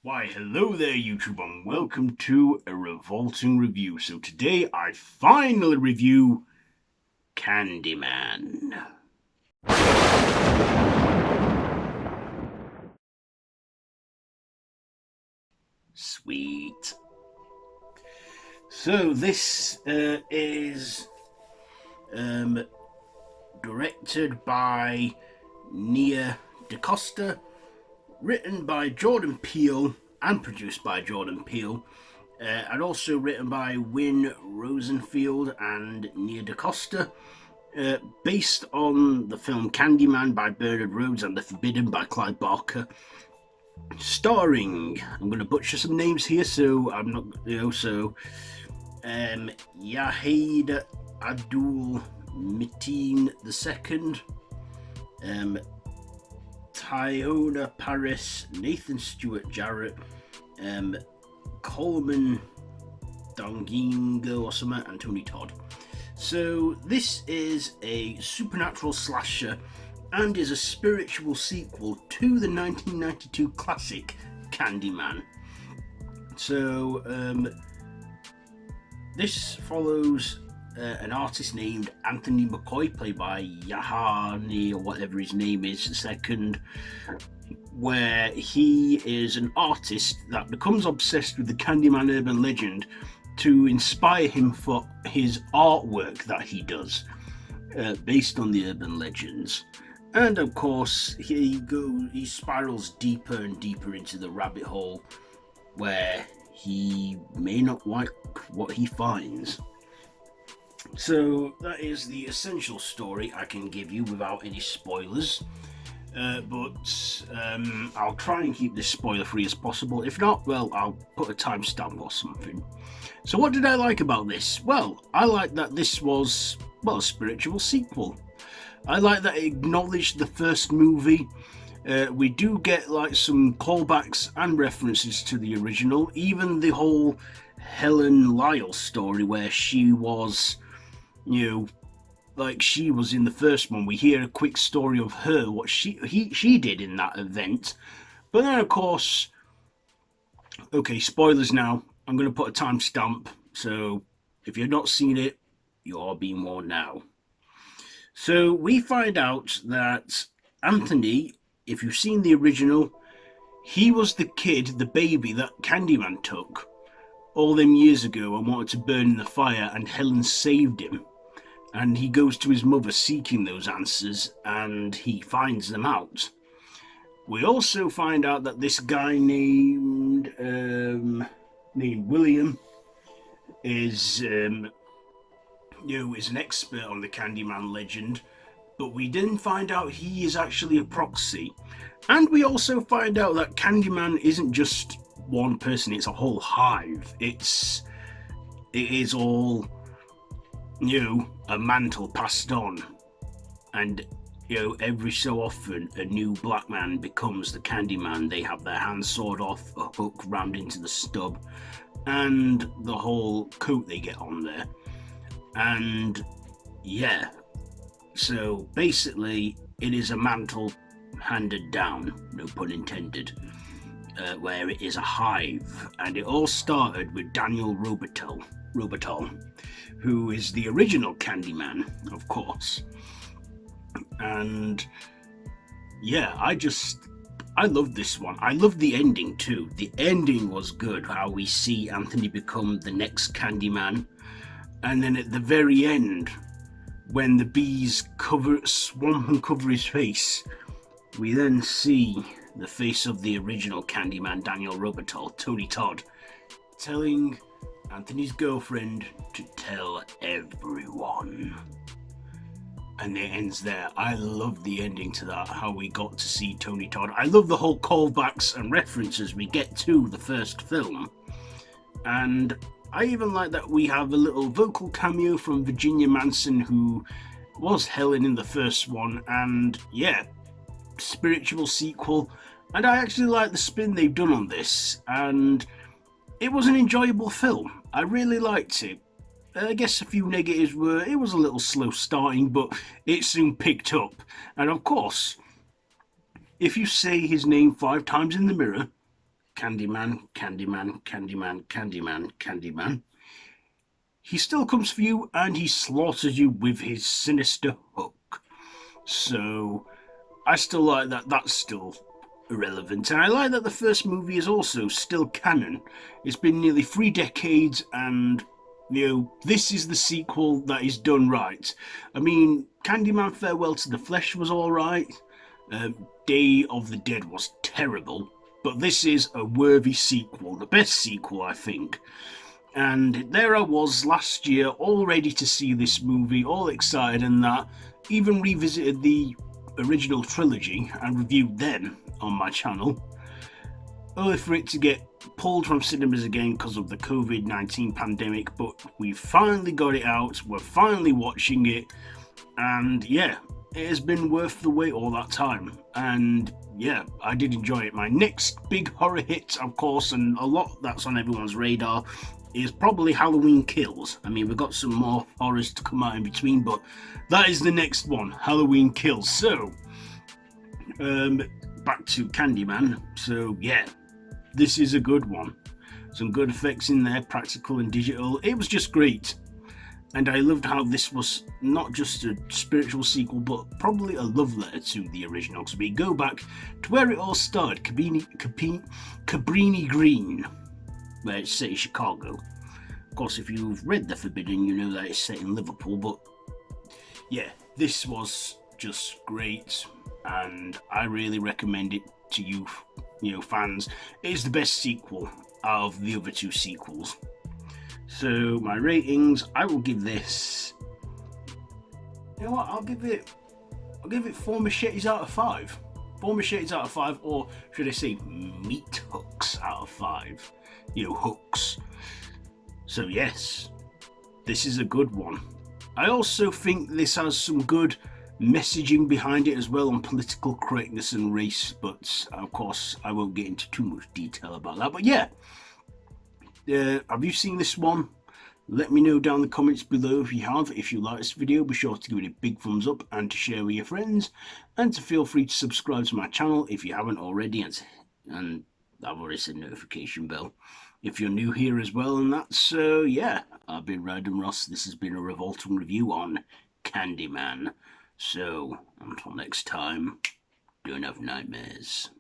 Why, hello there, YouTube, and welcome to a Revolting review. So today I finally review Candyman. Sweet. So this is directed by Nia DaCosta, written by Jordan Peele and produced by Jordan Peele, and also written by Win Rosenfield and Nia DaCosta, based on the film Candyman by Bernard Rhodes and The Forbidden by Clive Barker, starring, I'm going to butcher some names here, so I'm not, Yahya Abdul-Mateen II, Teyonah Parris, Nathan Stewart-Jarret, Colman, Donmingo or something, and Todd. So this is a supernatural slasher and is a spiritual sequel to the 1992 classic Candyman. So this follows an artist named Anthony McCoy, played by Yahya, or whatever his name is, second, where he is an artist that becomes obsessed with the Candyman urban legend to inspire him for his artwork that he does, based on the urban legends. And of course, he spirals deeper and deeper into the rabbit hole where he may not like what he finds. So that is the essential story I can give you without any spoilers, but I'll try and keep this spoiler free as possible. If not, well, I'll put a timestamp or something. So what did I like about this? Well, I like that this was, a spiritual sequel. I like that it acknowledged the first movie. We do get some callbacks and references to the original, even the whole Helen Lyle story where she was, she was in the first one. We hear a quick story of her, what she did in that event. But then, of course, okay, spoilers now. I'm going to put a timestamp, so if you've not seen it, you're being warned now. So we find out that Anthony, if you've seen the original, he was the kid, the baby that Candyman took all them years ago and wanted to burn in the fire, and Helen saved him. And he goes to his mother seeking those answers, and he finds them out. We also find out that this guy named William is is an expert on the Candyman legend, but we didn't find out he is actually a proxy. And we also find out that Candyman isn't just one person, it's a whole hive. It is all, a mantle passed on, and every so often a new black man becomes the Candyman. They have their hands sawed off, a hook rammed into the stub, and the whole coat they get on there. And yeah, so basically it is a mantle handed down, no pun intended, where it is a hive. And it all started with Daniel Robital, who is the original Candyman, of course. And yeah, I love this one. I love the ending too. The ending was good, how we see Anthony become the next Candyman. And then at the very end, when the bees swamp and cover his face, we then see the face of the original Candyman, Daniel Robital, Todd, telling Anthony's girlfriend to tell everyone. And it ends there. I love the ending to that, how we got to see Todd. I love the whole callbacks and references we get to the first film. And I even like that we have a little vocal cameo from Virginia Manson, who was Helen in the first one. And yeah, spiritual sequel. And I actually like the spin they've done on this. And it was an enjoyable film. I really liked it. I guess a few negatives were, it was a little slow starting, but it soon picked up. And of course, if you say his name 5 times in the mirror, Candyman, Candyman, Candyman, Candyman, Candyman, he still comes for you and he slaughters you with his sinister hook. So I still like that. That's still irrelevant. And I like that the first movie is also still canon. It's been nearly 3 decades and, you know, this is the sequel that is done right. I mean, Candyman Farewell to the Flesh was alright. Day of the Dead was terrible. But this is a worthy sequel. The best sequel, I think. And there I was last year, all ready to see this movie, all excited, and that. Even revisited the original trilogy and reviewed them on my channel, only for it to get pulled from cinemas again because of the COVID-19 pandemic. But we finally got it out, we're finally watching it, and yeah, it has been worth the wait all that time. And yeah, I did enjoy it. My next big horror hit, of course, and a lot that's on everyone's radar, is probably Halloween Kills. I mean, we've got some more horrors to come out in between, but that is the next one, Halloween Kills. So, back to Candyman. So, yeah, this is a good one. Some good effects in there, practical and digital. It was just great. And I loved how this was not just a spiritual sequel, but probably a love letter to the original. Because we go back to where it all started, Cabrini Green, where it's set in Chicago. Of course, if you've read The Forbidden, you know that it's set in Liverpool, but yeah, this was just great, and I really recommend it to you, fans. It is the best sequel out of the other 2 sequels. So my ratings, I will give this, you know what, I'll give it 4 machetes out of 5. 4 machetes out of 5, or should I say meat hooks out of 5. Hooks. So yes, this is a good one. I also think this has some good messaging behind it as well on political correctness and race, but of course I won't get into too much detail about that. But yeah, have you seen this one? Let me know down in the comments below if you have. If you like this video, be sure to give it a big thumbs up and to share with your friends, and to feel free to subscribe to my channel if you haven't already, and I've already said notification bell if you're new here as well. And that. So yeah, I've been Random Ross. This has been a Revolting review on Candyman. So until next time, don't have nightmares.